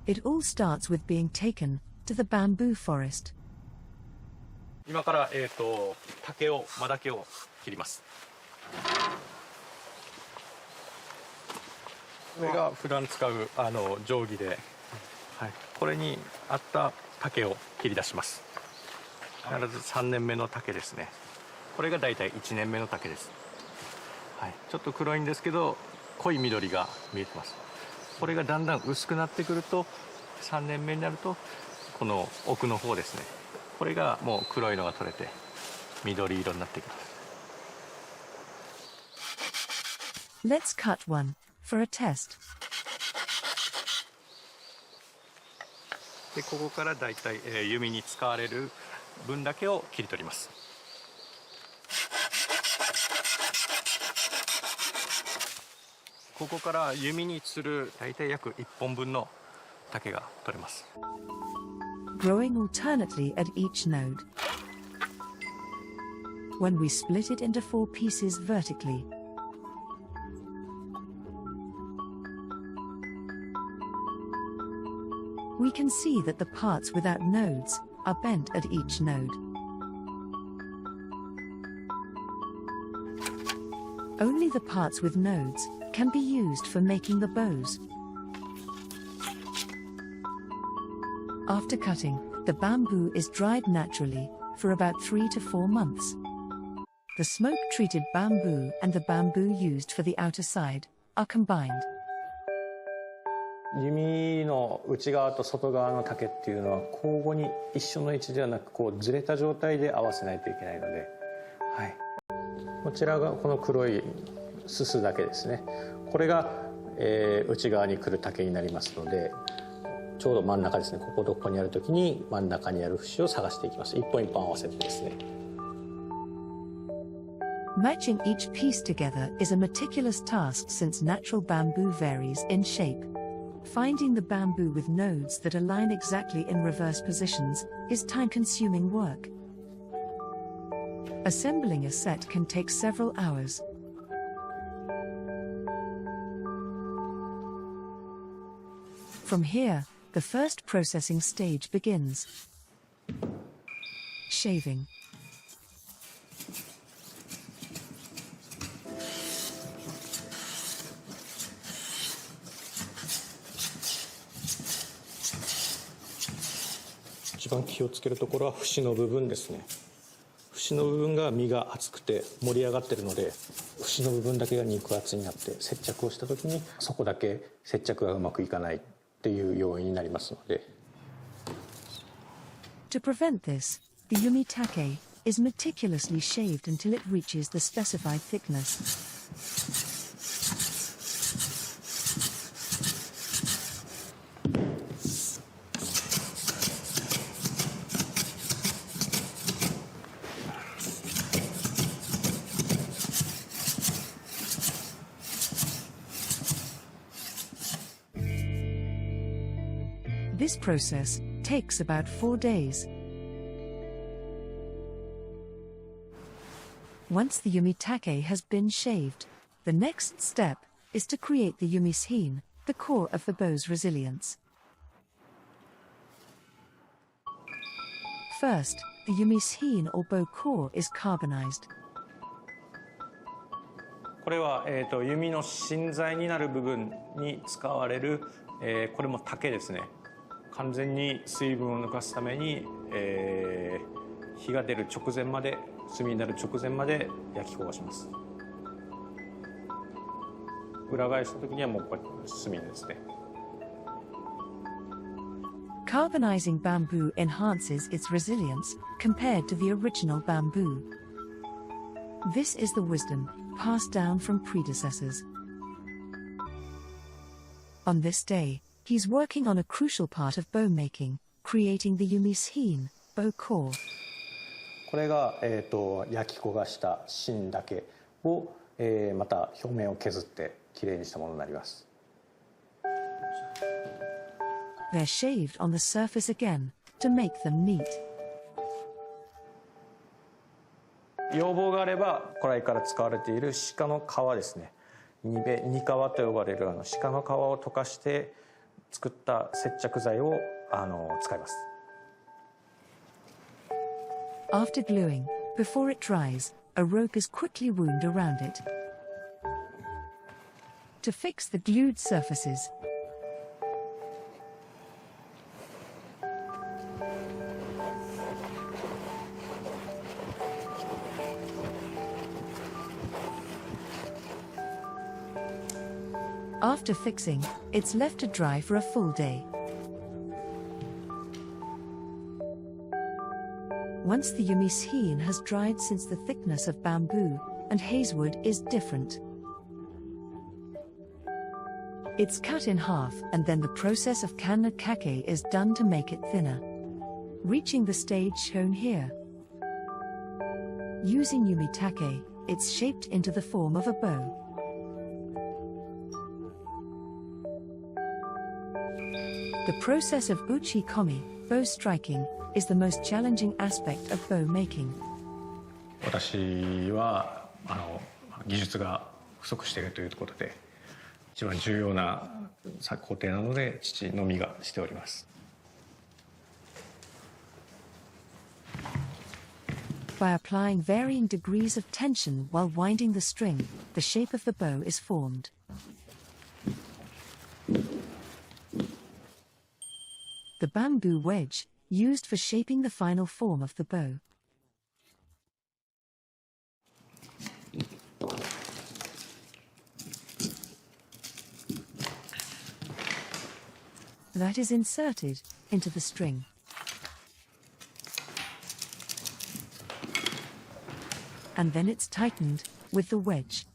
It all starts with being taken to the bamboo forest. 今から竹を真竹を切ります。これが普段使う定規で、はい、これに合った竹を切り出します。必ず3年目の竹ですね。これがだいたい1年目の竹です。はい、ちょっと黒いんですけど濃い緑が見えてます。これがだんだん薄くなってくると3年目になるとこの奥の方ですね。これがもう黒いのが取れて緑色になってきます。Let's cut one for a test. でここからだいたい弓に使われる分だけを切り取ります。ここから弓につるだいたい約1本分の竹が取れます。Growing alternately at each node. When we split it into 4 pieces vertically, we can see that the parts without nodes are bent at each node. Only the parts with nodes can be used for making the bows. After cutting, the bamboo is dried naturally for about 3 to 4 months. The smoke-treated bamboo and the bamboo used for the outer side are combined. 弓の内側と外側の竹っていうのは交互に一緒の位置ではなくこうずれた状態で合わせないといけないので、はい、こちらがこの黒いすすだけですね。これが、内側に来る竹になりますので、ちょうど真ん中ですね。ここどこにある時に真ん中にある節を探していきます。一本一本合わせてですね。Matching each piece together is a meticulous task since natural bamboo varies in shape. Finding the bamboo with nodes that align exactly in reverse positions is time-consuming work. Assembling a set can take several hours. From here, the first processing stage begins. Shaving. 一番気をつけるところは節の部分ですね。節の部分が身が厚くて盛り上がってるので、節の部分だけが肉厚になって接着をした時にそこだけ接着がうまくいかないっていう要因になりますので。To prevent this, the yumitake is meticulously shaved until it reaches the specified thickness. This process takes about 4 days. Once the yumitake has been shaved, the next step is to create the yumishin, the core of the bow's resilience. First, the yumishin or bow core is carbonized. これは、弓の芯材になる部分に使われる、これも竹ですね。完全に水分を抜かすために、火が出る直前まで、炭になる直前まで焼き焦がします。裏返した時にはもうこれ炭ですね。Carbonizing bamboo enhances its resilience compared to the original bamboo. This is the wisdom passed down from predecessors. On this day, he's working on a crucial part of bow making, creating the yumishin, bow core. これが、焼き焦がした芯だけを、また表面を削ってきれいにしたものになります。They're shaved on the surface again to make them neat. 要望があれば古来から使われている鹿の皮ですね。煮皮と呼ばれる鹿の皮を溶かして作った接着剤を使います。 After gluing, before it dries, a rope is quickly wound around it. To fix the glued surfaces, after fixing, it's left to dry for a full day. Once the yumisein has dried, since the thickness of bamboo and hazewood is different, it's cut in half, and then the process of kannakake is done to make it thinner, reaching the stage shown here. Using yumitake, it's shaped into the form of a bow. The process of uchi-komi, bow striking, is the most challenging aspect of bow making. 私は技術が不足しているということで、一番重要な工程なので父のみがしております。 By applying varying degrees of tension while winding the string, the shape of the bow is formed. The bamboo wedge, used for shaping the final form of the bow. That is inserted into the string. And then it's tightened with the wedge.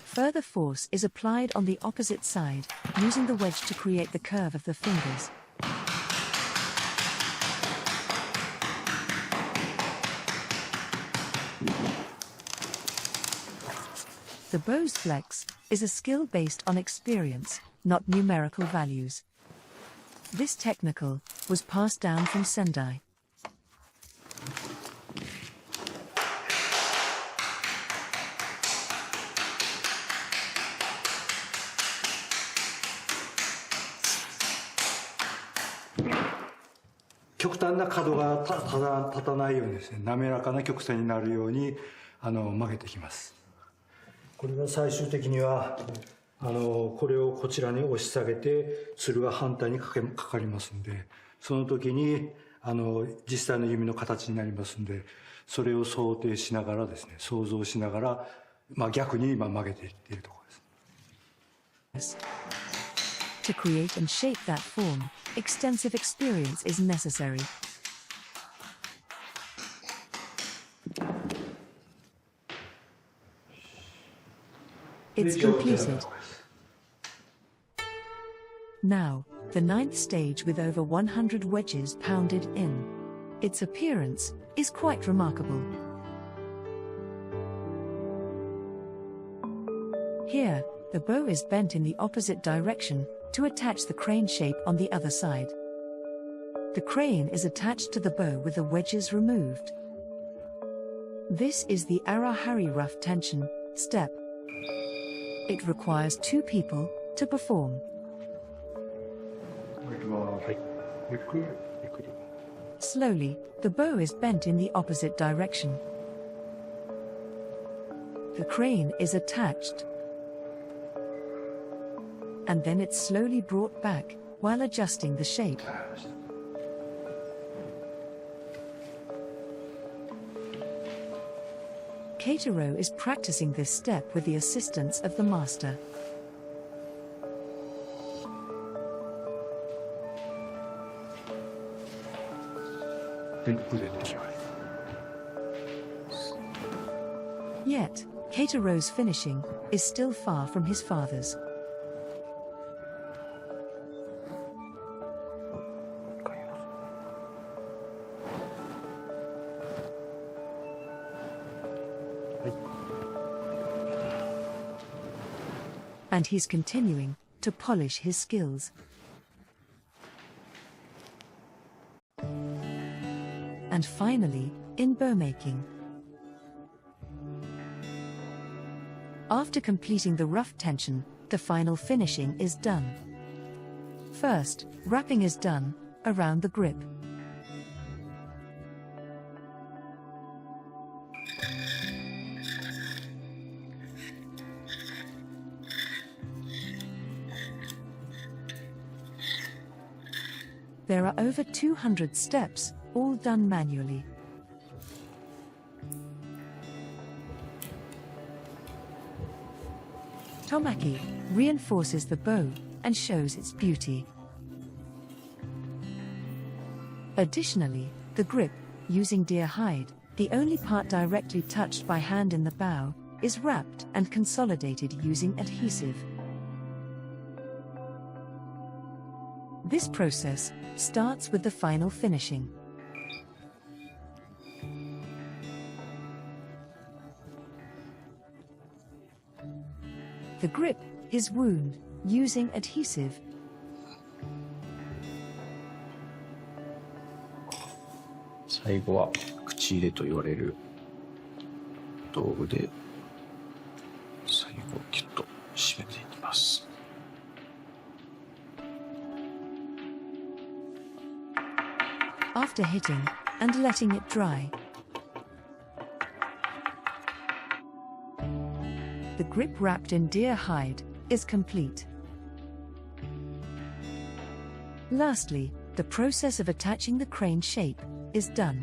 Further force is applied on the opposite side, using the wedge to create the curve of the fingers. The bow's flex is a skill based on experience, not numerical values. This technical was passed down from Sendai. 極端な角が立たないようにですね、滑らかな曲線になるように曲げてきます。これは最終的にはこれをこちらに押し下げてつるが反対にかかりますんで、その時に実際の弓の形になりますんで、それを想定しながらですね、想像しながら、逆に今曲げていっているところです。 To create and shape that form, extensive experience is necessary. It's completed. Now, the 9th stage with over 100 wedges pounded in. Its appearance is quite remarkable. Here, the bow is bent in the opposite direction to attach the crane shape on the other side. The crane is attached to the bow with the wedges removed. This is the arahari rough tension step. It requires 2 people to perform. Slowly, the bow is bent in the opposite direction. The crane is attached, and then it's slowly brought back while adjusting the shape. Keitaro is practicing this step with the assistance of the master. Yet, Keitaro's finishing is still far from his father's. And he's continuing to polish his skills. And finally, in bow making, After completing the rough tension, the final finishing is done. First, wrapping is done around the grip. There are over 200 steps, all done manually. Tomaki reinforces the bow and shows its beauty. Additionally, the grip, using deer hide, the only part directly touched by hand in the bow, is wrapped and consolidated using adhesive. This process starts with the final finishing. The grip is wound using adhesive.最後は口入れと言われる道具で最後キュッと締めていきます。After hitting and letting it dry, the grip wrapped in deer hide is complete. Lastly, the process of attaching the crane shape is done.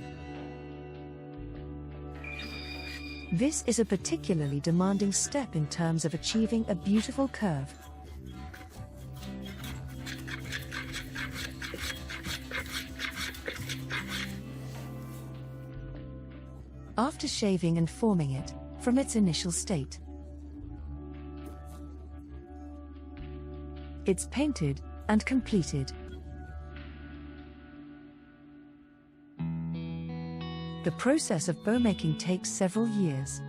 This is a particularly demanding step in terms of achieving a beautiful curve. After shaving and forming it from its initial state, it's painted and completed. The process of bow making takes several years.